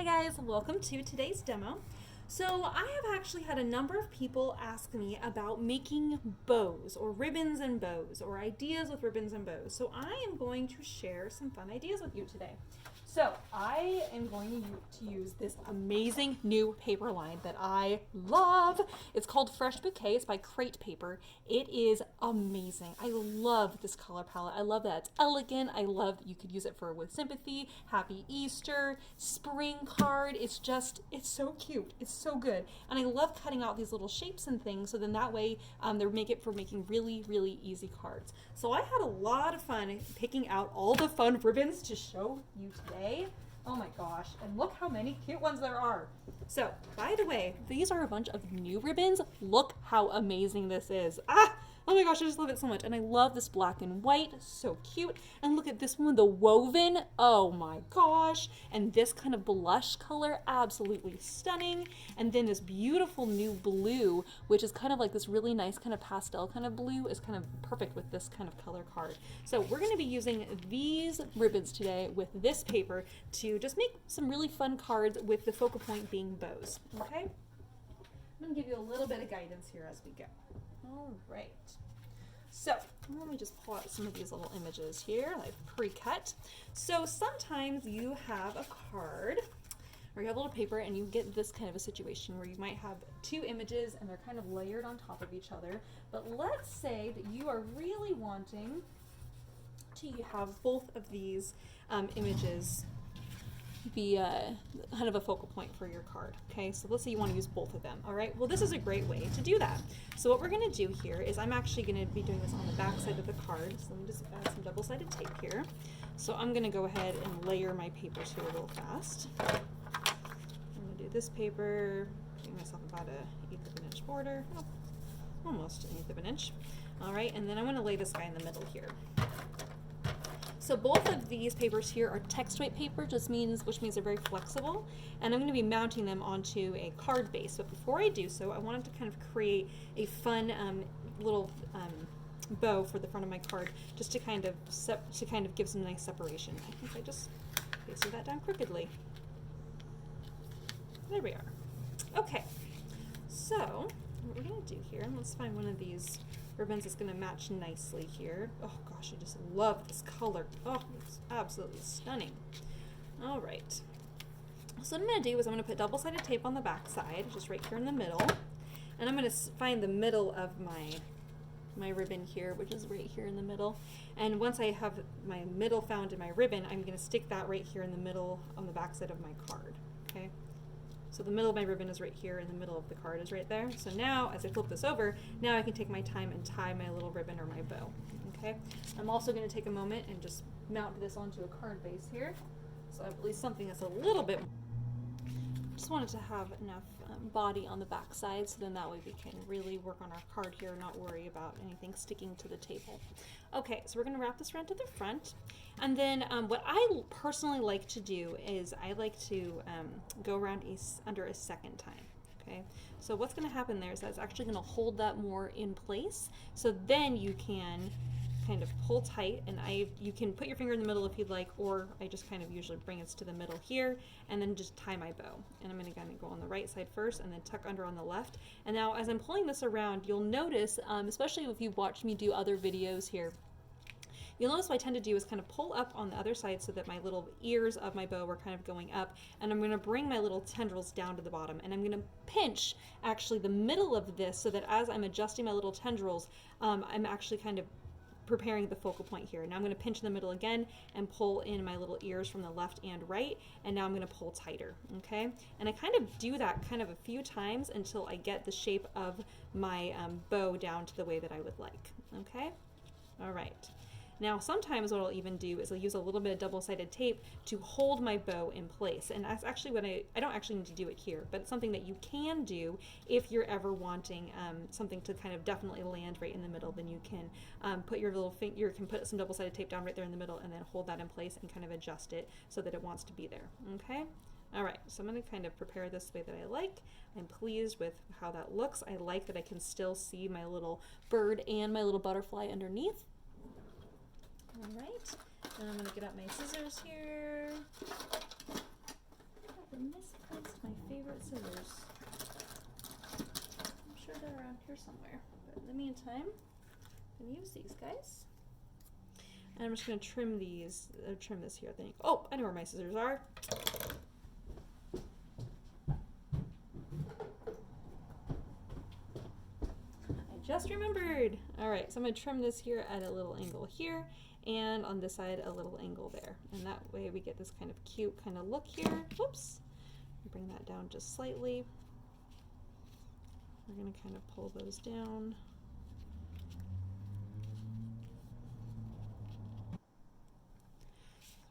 Hi guys, welcome to today's demo. So I have actually had a number of people ask me about making bows or ribbons and bows or ideas with ribbons and bows. So I am going to share some fun ideas with you today. So I am going to use this amazing new paper line that I love. It's called Fresh Bouquet. It's by Crate Paper. It is amazing. I love this color palette. I love that it's elegant. I love that you could use it for with sympathy, happy Easter, spring card. It's so cute. It's so good. And I love cutting out these little shapes and things so then that way they make it for making really, really easy cards. So I had a lot of fun picking out all the fun ribbons to show you today. Oh my gosh, and look how many cute ones there are. So, by the way, these are a bunch of new ribbons. Look how amazing this is. Oh my gosh, I just love it so much. And I love this black and white, so cute. And look at this one, the woven, oh my gosh. And this kind of blush color, absolutely stunning. And then this beautiful new blue, which is kind of like this really nice kind of pastel kind of blue, is kind of perfect with this kind of color card. So we're gonna be using these ribbons today with this paper to just make some really fun cards with the focal point being bows, okay? I'm gonna give you a little bit of guidance here as we go. All right. So let me just pull out some of these little images here that I've pre-cut. So sometimes you have a card or you have a little paper and you get this kind of a situation where you might have two images and they're kind of layered on top of each other. But let's say that you are really wanting to have both of these images be kind of a focal point for your card. Okay, so let's say you want to use both of them. All right, well, this is a great way to do that. So what we're going to do here is I'm actually going to be doing this on the back side of the card. So let me just add some double-sided tape here. So I'm going to go ahead and layer my papers here real fast. I'm going to do this paper, give myself about an 1/8 of an inch border, oh, almost an 1/8 of an inch. All right, and then I'm going to lay this guy in the middle here. So both of these papers here are text weight paper, which means they're very flexible, and I'm going to be mounting them onto a card base. But before I do so, I wanted to kind of create a fun little bow for the front of my card, just to kind of give some nice separation. I think I just pasted that down crookedly. There we are. Okay, so what we're going to do here, let's find one of these ribbons that's going to match nicely here. Oh gosh, I just love this color. Oh, it's absolutely stunning. All right. So what I'm going to do is I'm going to put double-sided tape on the back side, just right here in the middle. And I'm going to find the middle of my ribbon here, which is right here in the middle. And once I have my middle found in my ribbon, I'm going to stick that right here in the middle on the back side of my card. Okay. So the middle of my ribbon is right here and the middle of the card is right there. So now, as I flip this over, now I can take my time and tie my little ribbon or my bow, okay? I'm also gonna take a moment and just mount this onto a card base here. So I have at least something that's a little bit, just wanted to have enough body on the back side so then that way we can really work on our card here and not worry about anything sticking to the table. Okay, so we're gonna wrap this around to the front. And then what I personally like to do is I like to go around under a second time. Okay, so what's going to happen there is that's actually going to hold that more in place. So then you can kind of pull tight, and you can put your finger in the middle if you'd like, or I just kind of usually bring it to the middle here and then just tie my bow. And I'm going to kind of go on the right side first and then tuck under on the left. And now as I'm pulling this around, you'll notice, especially if you've watched me do other videos here, you'll notice what I tend to do is kind of pull up on the other side so that my little ears of my bow are kind of going up, and I'm going to bring my little tendrils down to the bottom, and I'm going to pinch actually the middle of this so that as I'm adjusting my little tendrils, I'm actually kind of preparing the focal point here. Now I'm going to pinch in the middle again and pull in my little ears from the left and right, and now I'm going to pull tighter, okay? And I kind of do that kind of a few times until I get the shape of my bow down to the way that I would like, okay? All right. Now sometimes what I'll even do is I'll use a little bit of double-sided tape to hold my bow in place, and that's actually what I don't actually need to do it here, but it's something that you can do if you're ever wanting something to kind of definitely land right in the middle. Then you can put your little finger, you can put some double-sided tape down right there in the middle and then hold that in place and kind of adjust it so that it wants to be there, okay? All right, so I'm going to kind of prepare this the way that I like. I'm pleased with how that looks. I like that I can still see my little bird and my little butterfly underneath. All right, and I'm going to get out my scissors here. misplaced my favorite scissors. I'm sure they're around here somewhere. But in the meantime, I'm going to use these guys. And I'm just going to trim these, trim this here, I think. Oh, I know where my scissors are. I just remembered. All right, so I'm going to trim this here at a little angle here, and on this side a little angle there. And that way we get this kind of cute kind of look here. Whoops. Bring that down just slightly. We're going to kind of pull those down.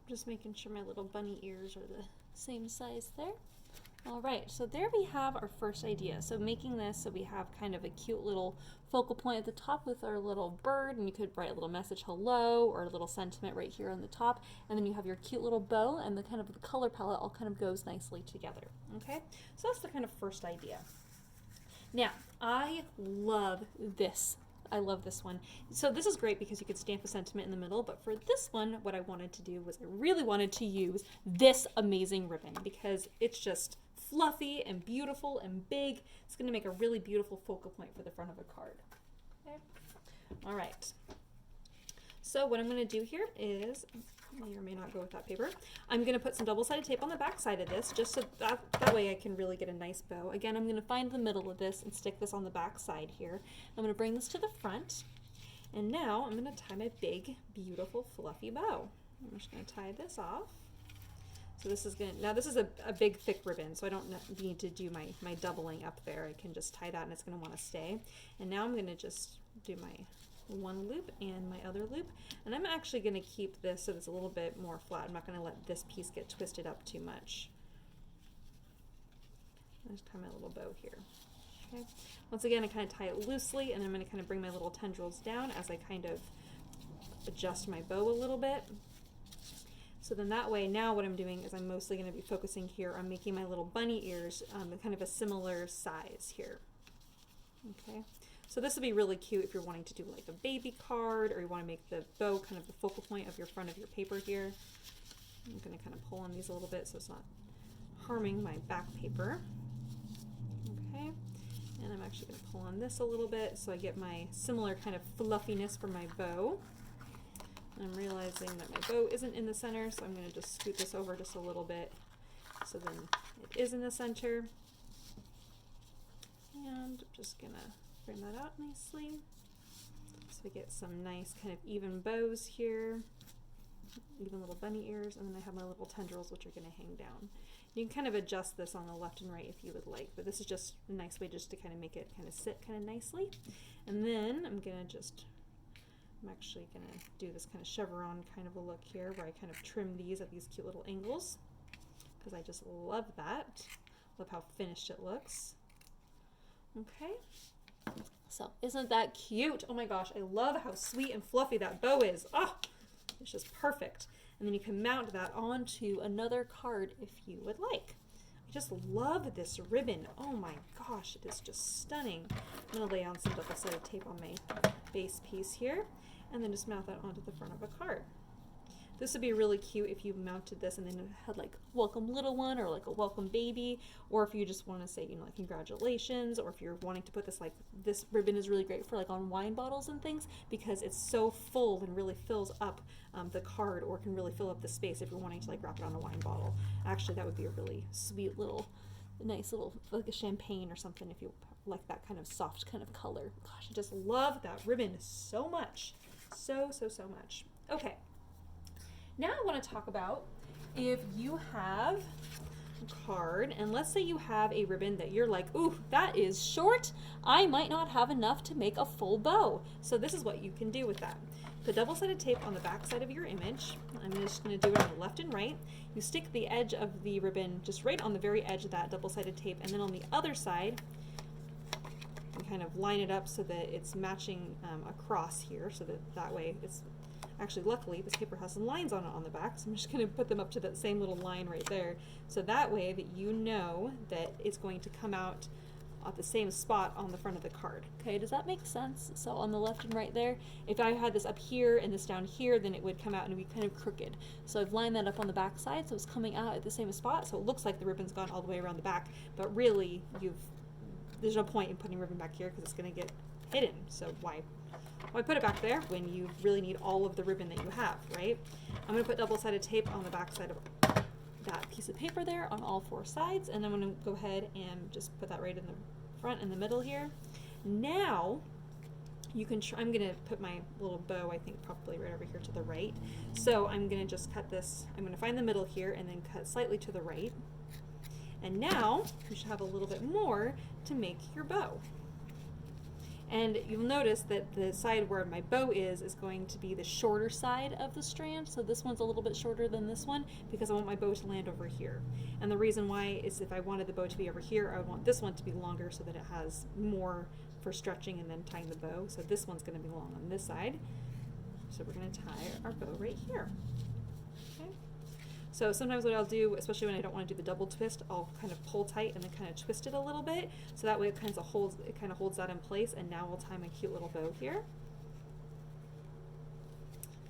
Just making sure my little bunny ears are the same size there. All right, so there we have our first idea. So making this so we have kind of a cute little focal point at the top with our little bird, and you could write a little message hello or a little sentiment right here on the top, and then you have your cute little bow, and the kind of the color palette all kind of goes nicely together. Okay, so that's the kind of first idea. Now, I love this. I love this one. So this is great because you could stamp a sentiment in the middle, but for this one, what I wanted to do was I really wanted to use this amazing ribbon because it's just fluffy and beautiful and big. It's going to make a really beautiful focal point for the front of a card. Okay. All right. So what I'm going to do here is, may or may not go with that paper, I'm going to put some double-sided tape on the back side of this just so that way I can really get a nice bow. Again, I'm going to find the middle of this and stick this on the back side here. I'm going to bring this to the front, and now I'm going to tie my big, beautiful, fluffy bow. I'm just going to tie this off. So this is going to, now this is a big, thick ribbon, so I don't need to do my doubling up there. I can just tie that and it's going to want to stay. And now I'm going to just do my one loop and my other loop, and I'm actually going to keep this so it's a little bit more flat. I'm not going to let this piece get twisted up too much. I'll just tie my little bow here. Okay. Once again, I kind of tie it loosely, and I'm going to kind of bring my little tendrils down as I kind of adjust my bow a little bit. So then that way, now what I'm doing is I'm mostly going to be focusing here on making my little bunny ears kind of a similar size here. Okay. So this would be really cute if you're wanting to do like a baby card, or you want to make the bow kind of the focal point of your front of your paper here. I'm going to kind of pull on these a little bit so it's not harming my back paper. Okay, and I'm actually going to pull on this a little bit so I get my similar kind of fluffiness for my bow. And I'm realizing that my bow isn't in the center, so I'm going to just scoot this over just a little bit so then it is in the center. And I'm just going to bring that out nicely so we get some nice kind of even bows here, even little bunny ears, and then I have my little tendrils which are going to hang down. You can kind of adjust this on the left and right if you would like, but this is just a nice way just to kind of make it kind of sit kind of nicely. And then I'm actually going to do this kind of chevron kind of a look here where I kind of trim these at these cute little angles because I just love that. Love how finished it looks. Okay. So isn't that cute? Oh my gosh, I love how sweet and fluffy that bow is. Oh, it's just perfect. And then you can mount that onto another card if you would like. I just love this ribbon. Oh my gosh, it is just stunning. I'm going to lay on some double-sided tape on my base piece here and then just mount that onto the front of a card. This would be really cute if you mounted this and then it had like welcome little one or like a welcome baby, or if you just want to say, you know, like congratulations, or if you're wanting to put this, like this ribbon is really great for like on wine bottles and things because it's so full and really fills up the card, or can really fill up the space if you're wanting to like wrap it on a wine bottle. Actually, that would be a really sweet little, nice little, like a champagne or something if you like that kind of soft kind of color. Gosh, I just love that ribbon so much. So much. Okay. Now I want to talk about if you have a card, and let's say you have a ribbon that you're like, ooh, that is short. I might not have enough to make a full bow. So this is what you can do with that. Put double-sided tape on the back side of your image. I'm just going to do it on the left and right. You stick the edge of the ribbon just right on the very edge of that double-sided tape, and then on the other side, you kind of line it up so that it's matching across here, so that way it's actually, luckily, this paper has some lines on it on the back, so I'm just going to put them up to that same little line right there. So that way that you know that it's going to come out at the same spot on the front of the card. Okay, does that make sense? So on the left and right there, if I had this up here and this down here, then it would come out and be kind of crooked. So I've lined that up on the back side, so it's coming out at the same spot, so it looks like the ribbon's gone all the way around the back, but really there's no point in putting ribbon back here because it's going to get hidden. So why put it back there when you really need all of the ribbon that you have, right? I'm going to put double-sided tape on the back side of that piece of paper there on all 4 sides, and I'm going to go ahead and just put that right in the front and the middle here. Now you can I'm going to put my little bow, I think probably right over here to the right. So I'm going to just cut this, I'm going to find the middle here and then cut slightly to the right. And now you should have a little bit more to make your bow. And you'll notice that the side where my bow is going to be the shorter side of the strand. So this one's a little bit shorter than this one because I want my bow to land over here. And the reason why is if I wanted the bow to be over here, I would want this one to be longer so that it has more for stretching and then tying the bow. So this one's going to be long on this side. So we're going to tie our bow right here. Okay. So sometimes what I'll do, especially when I don't want to do the double twist, I'll kind of pull tight and then kind of twist it a little bit, so that way it kind of holds that in place. And now we'll tie my cute little bow here.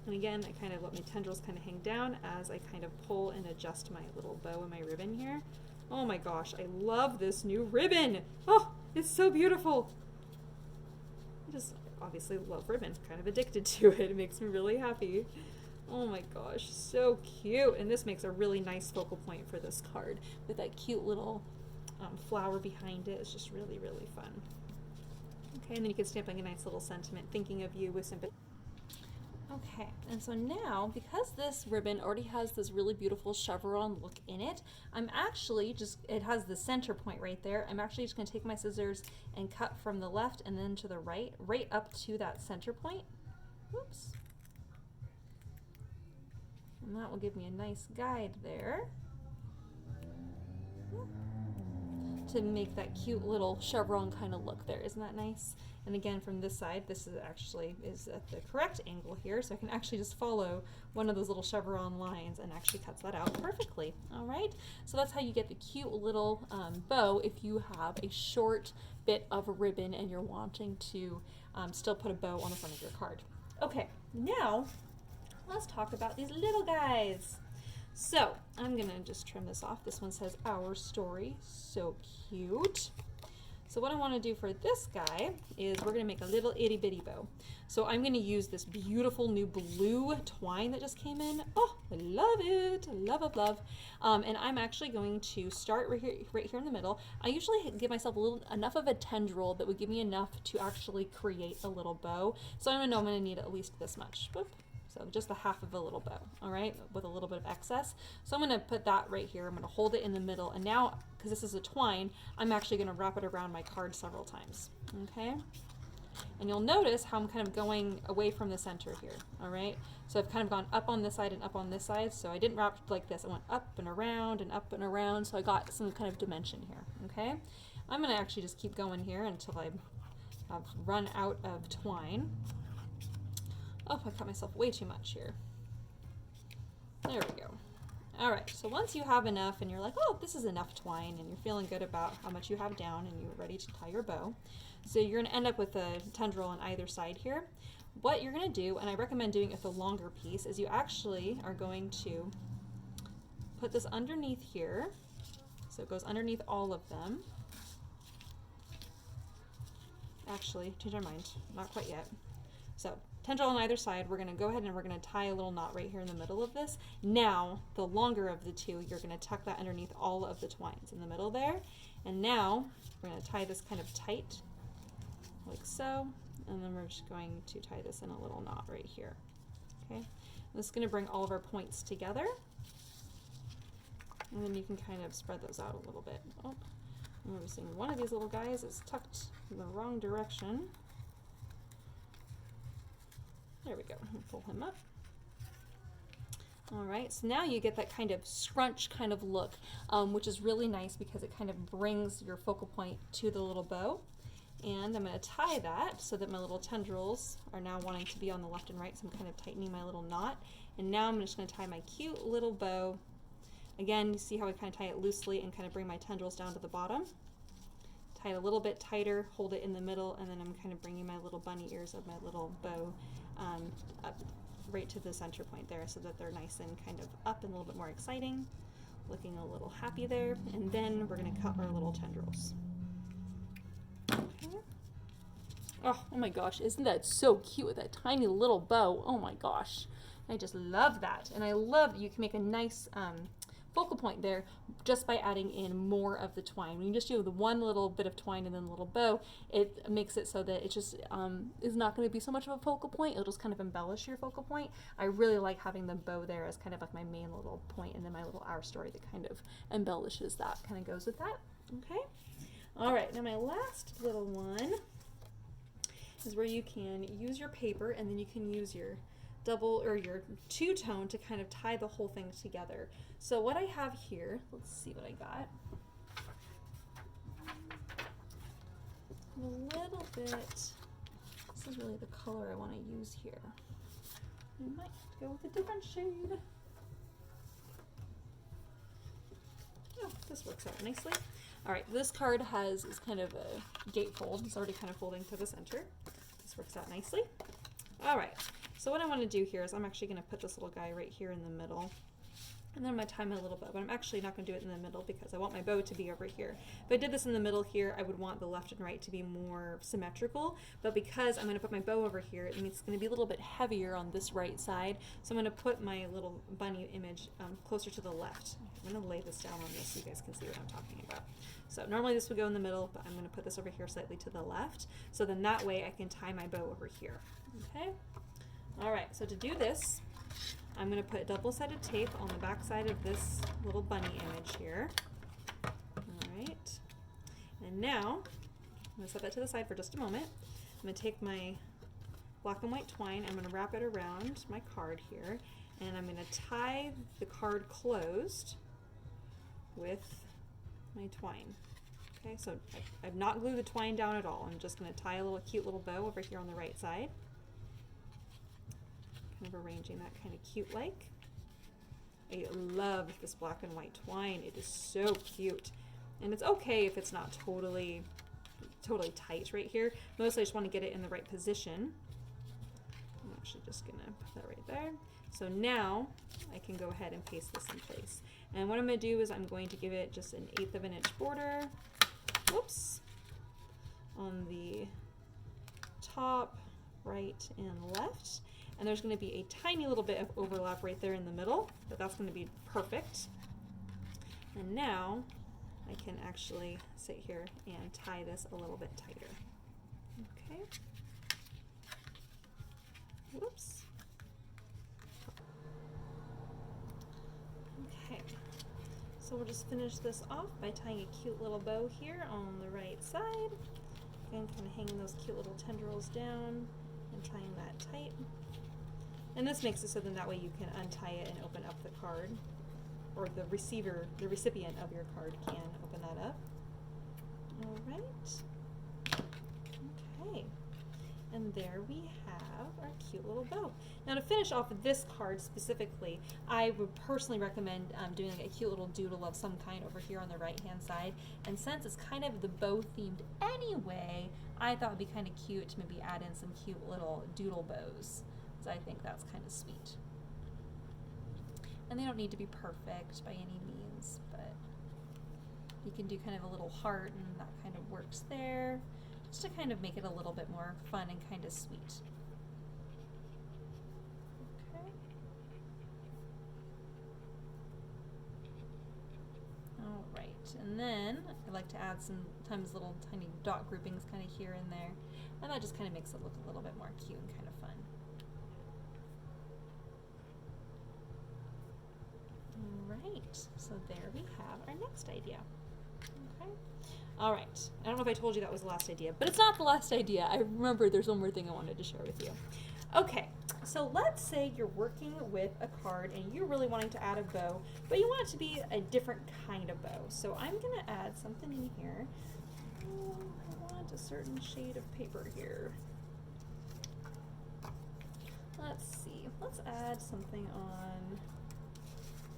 And again, I kind of let my tendrils kind of hang down as I kind of pull and adjust my little bow and my ribbon here. Oh my gosh, I love this new ribbon. Oh, it's so beautiful. I just obviously love ribbon, kind of addicted to it. It makes me really happy. Oh my gosh, so cute. And this makes a really nice focal point for this card with that cute little flower behind it. It's just really, really fun. Okay, and then you can stamp like a nice little sentiment, thinking of you with sympathy. Okay, and so now, because this ribbon already has this really beautiful chevron look in it, I'm actually it has the center point right there. I'm actually just going to take my scissors and cut from the left and then to the right, right up to that center point. Whoops. And that will give me a nice guide there to make that cute little chevron kind of look there. Isn't that nice? And again, from this side, this is actually at the correct angle here, so I can actually just follow one of those little chevron lines and actually cuts that out perfectly. All right, so that's how you get the cute little bow if you have a short bit of ribbon and you're wanting to still put a bow on the front of your card. Okay, now let's talk about these little guys. So I'm gonna just trim this off. This one says Our Story, so cute. So what I want to do for this guy is we're going to make a little itty bitty bow. So I'm going to use this beautiful new blue twine that just came in. Oh, I love it. Love. And I'm actually going to start right here in the middle. I usually give myself enough of a tendril that would give me enough to actually create a little bow. So I know I'm going to need at least this much. Boop. So just the half of a little bow, all right, with a little bit of excess. So I'm going to put that right here. I'm going to hold it in the middle. And now, because this is a twine, I'm actually going to wrap it around my card several times, okay? And you'll notice how I'm kind of going away from the center here, all right? So I've kind of gone up on this side and up on this side. So I didn't wrap like this. I went up and around and up and around. So I got some kind of dimension here, okay? I'm going to actually just keep going here until I've run out of twine. Oh, I cut myself way too much here. There we go. All right, so once you have enough and you're like, oh, this is enough twine, and you're feeling good about how much you have down and you're ready to tie your bow. So you're gonna end up with a tendril on either side here. What you're gonna do, and I recommend doing it with a longer piece, is you actually are going to put this underneath here. So it goes underneath all of them. Actually, change our mind, not quite yet. So tendril on either side, we're going to go ahead and we're going to tie a little knot right here in the middle of this. Now, the longer of the two, you're going to tuck that underneath all of the twines in the middle there. And now, we're going to tie this kind of tight, like so. And then we're just going to tie this in a little knot right here. Okay? This is going to bring all of our points together. And then you can kind of spread those out a little bit. Oh, I'm noticing one of these little guys is tucked in the wrong direction. There we go, pull him up. All right, so now you get that kind of scrunch kind of look, which is really nice because it kind of brings your focal point to the little bow. And I'm gonna tie that so that my little tendrils are now wanting to be on the left and right, so I'm kind of tightening my little knot. And now I'm just gonna tie my cute little bow. Again, you see how I kind of tie it loosely and kind of bring my tendrils down to the bottom. tie it a little bit tighter, hold it in the middle, and then I'm kind of bringing my little bunny ears of my little bow up right to the center point there so that they're nice and kind of up and a little bit more exciting, looking a little happy there. And then we're going to cut our little tendrils. Okay. Oh my gosh, isn't that so cute with that tiny little bow? Oh my gosh, I just love that. And I love that you can make a nice focal point there just by adding in more of the twine. When you just do the one little bit of twine and then a little bow, it makes it so that it just is not going to be so much of a focal point. It'll just kind of embellish your focal point. I really like having the bow there as kind of like my main little point, and then my little our story that kind of embellishes that, kind of goes with that. Okay. All right, now my last little one is where you can use your paper and then you can use your double or your two-tone to kind of tie the whole thing together. So what I have here, let's see what I got. A little bit, this is really the color I want to use here. I might go with a different shade. Oh, this works out nicely. All right, this card is kind of a gatefold. It's already kind of folding to the center. This works out nicely. All right, so what I want to do here is I'm actually going to put this little guy right here in the middle. And then I'm going to tie my little bow, but I'm actually not going to do it in the middle because I want my bow to be over here. If I did this in the middle here, I would want the left and right to be more symmetrical, but because I'm going to put my bow over here, it means it's going to be a little bit heavier on this right side, so I'm going to put my little bunny image closer to the left. I'm going to lay this down on this so you guys can see what I'm talking about. So normally this would go in the middle, but I'm going to put this over here slightly to the left, so then that way I can tie my bow over here. Okay? All right, so to do this, I'm going to put double-sided tape on the back side of this little bunny image here. All right. And now, I'm going to set that to the side for just a moment. I'm going to take my black and white twine, I'm going to wrap it around my card here, and I'm going to tie the card closed with my twine. Okay, so I've not glued the twine down at all. I'm just going to tie a little cute little bow over here on the right side. Kind of arranging that kind of cute like. I love this black and white twine. It is so cute. And it's okay if it's not totally tight right here. Mostly I just want to get it in the right position. I'm actually just gonna put that right there. So now I can go ahead and paste this in place. And what I'm gonna do is I'm going to give it just an 1/8 of an inch border. Whoops. On the top, right, and left. And there's going to be a tiny little bit of overlap right there in the middle, but that's going to be perfect. And now I can actually sit here and tie this a little bit tighter. Okay. Whoops. Okay. So we'll just finish this off by tying a cute little bow here on the right side. Again, kind of hanging those cute little tendrils down and tying that tight. And this makes it so then that way you can untie it and open up the card, or the recipient of your card can open that up. All right. Okay. And there we have our cute little bow. Now to finish off this card specifically, I would personally recommend doing like a cute little doodle of some kind over here on the right hand side. And since it's kind of the bow themed anyway, I thought it'd be kind of cute to maybe add in some cute little doodle bows. So I think that's kind of sweet. And they don't need to be perfect by any means, but you can do kind of a little heart and that kind of works there, just to kind of make it a little bit more fun and kind of sweet. Okay. All right, and then I like to add sometimes little tiny dot groupings kind of here and there, and that just kind of makes it look a little bit more cute and kind of fun. Right, so there we have our next idea. Okay. All right, I don't know if I told you that was the last idea, but it's not the last idea. I remember there's one more thing I wanted to share with you. Okay, so let's say you're working with a card and you're really wanting to add a bow, but you want it to be a different kind of bow. So I'm gonna add something in here. I want a certain shade of paper here. Let's see, let's add something on.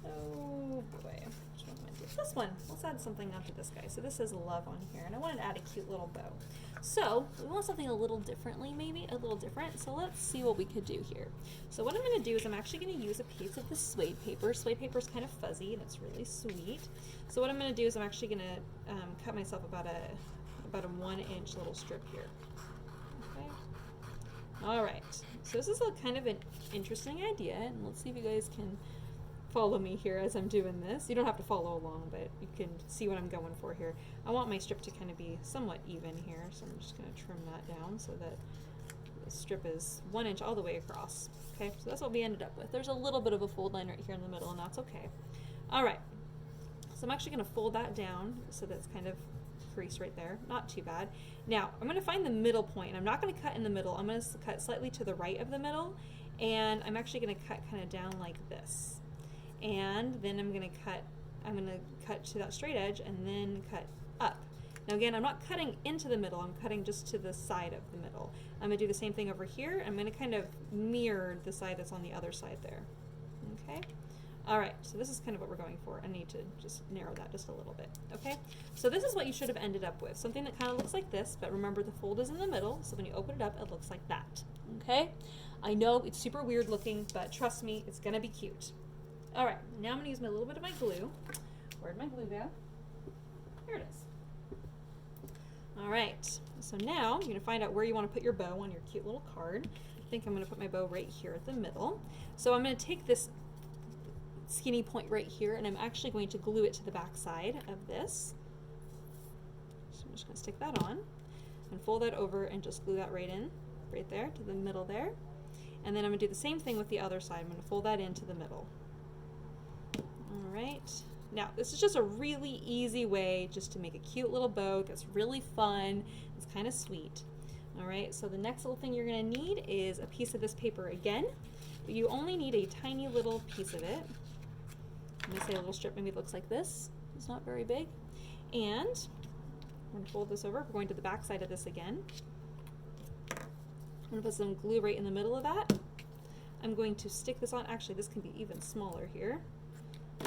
Oh boy, which one am I doing? this one. Let's add something onto this guy. So this says love on here, and I wanted to add a cute little bow. So we want something a little differently, maybe a little different. So let's see what we could do here. So what I'm going to do is I'm actually going to use a piece of the suede paper. Suede paper is kind of fuzzy and it's really sweet. So what I'm going to do is I'm actually going to cut myself about a 1-inch little strip here. Okay. All right. So this is a kind of an interesting idea, and let's see if you guys can follow me here as I'm doing this. You don't have to follow along, but you can see what I'm going for here. I want my strip to kind of be somewhat even here, so I'm just going to trim that down so that the strip is 1 inch all the way across. Okay, so that's what we ended up with. There's a little bit of a fold line right here in the middle, and that's okay. All right, so I'm actually going to fold that down so that's kind of crease right there. Not too bad. Now, I'm going to find the middle point. I'm not going to cut in the middle. I'm going to cut slightly to the right of the middle, and I'm actually going to cut kind of down like this. And then I'm going to cut to that straight edge and then cut up. Now again, I'm not cutting into the middle, I'm cutting just to the side of the middle. I'm going to do the same thing over here. I'm going to kind of mirror the side that's on the other side there. Okay? Alright, so this is kind of what we're going for. I need to just narrow that just a little bit. Okay? So this is what you should have ended up with. Something that kind of looks like this, but remember the fold is in the middle, so when you open it up, it looks like that. Okay? I know it's super weird looking, but trust me, it's going to be cute. All right, now I'm going to use a little bit of my glue. Where'd my glue go? Here it is. All right, so now you're going to find out where you want to put your bow on your cute little card. I think I'm going to put my bow right here at the middle. So I'm going to take this skinny point right here, and I'm actually going to glue it to the back side of this. So I'm just going to stick that on and fold that over and just glue that right in, right there to the middle there. And then I'm going to do the same thing with the other side. I'm going to fold that into the middle. Alright, now this is just a really easy way just to make a cute little bow that's really fun, it's kind of sweet. Alright, so the next little thing you're going to need is a piece of this paper again, but you only need a tiny little piece of it. I'm going to say a little strip maybe looks like this, it's not very big. And I'm going to fold this over, we're going to the back side of this again. I'm going to put some glue right in the middle of that. I'm going to stick this on, actually this can be even smaller here.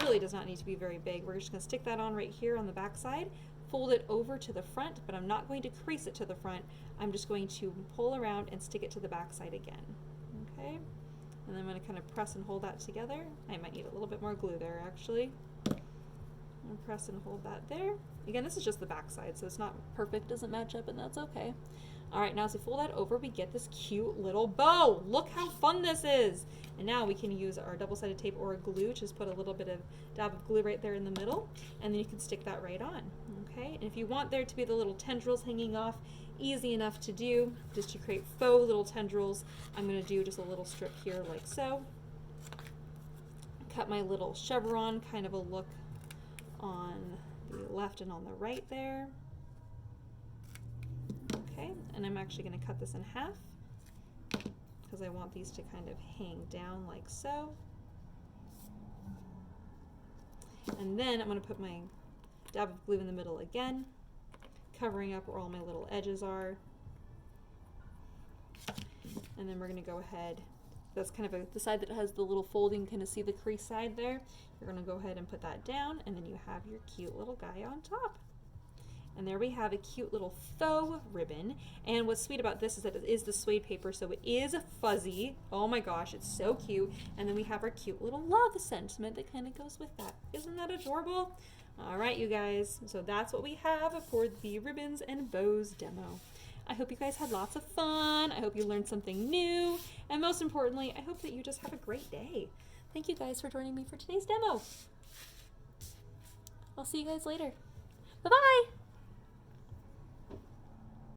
Really does not need to be very big. We're just going to stick that on right here on the back side, fold it over to the front, but I'm not going to crease it to the front. I'm just going to pull around and stick it to the back side again. Okay? And then I'm going to kind of press and hold that together. I might need a little bit more glue there actually. And press and hold that there. Again, this is just the back side, so it's not perfect, doesn't match up, and that's okay. Alright, now as we fold that over, we get this cute little bow. Look how fun this is! And now we can use our double-sided tape or a glue, just put a little bit of dab of glue right there in the middle, and then you can stick that right on. Okay, and if you want there to be the little tendrils hanging off, easy enough to do, just to create faux little tendrils, I'm going to do just a little strip here like so. Cut my little chevron, kind of a look on the left and on the right there. Okay, and I'm actually going to cut this in half because I want these to kind of hang down like so. And then I'm going to put my dab of glue in the middle again, covering up where all my little edges are. And then we're going to go ahead, that's kind of the side that has the little folding, kind of see the crease side there. You're going to go ahead and put that down, and then you have your cute little guy on top. And there we have a cute little faux ribbon. And what's sweet about this is that it is the suede paper, so it is fuzzy. Oh my gosh, it's so cute. And then we have our cute little love sentiment that kind of goes with that. Isn't that adorable? All right, you guys. So that's what we have for the ribbons and bows demo. I hope you guys had lots of fun. I hope you learned something new. And most importantly, I hope that you just have a great day. Thank you guys for joining me for today's demo. I'll see you guys later. Bye-bye.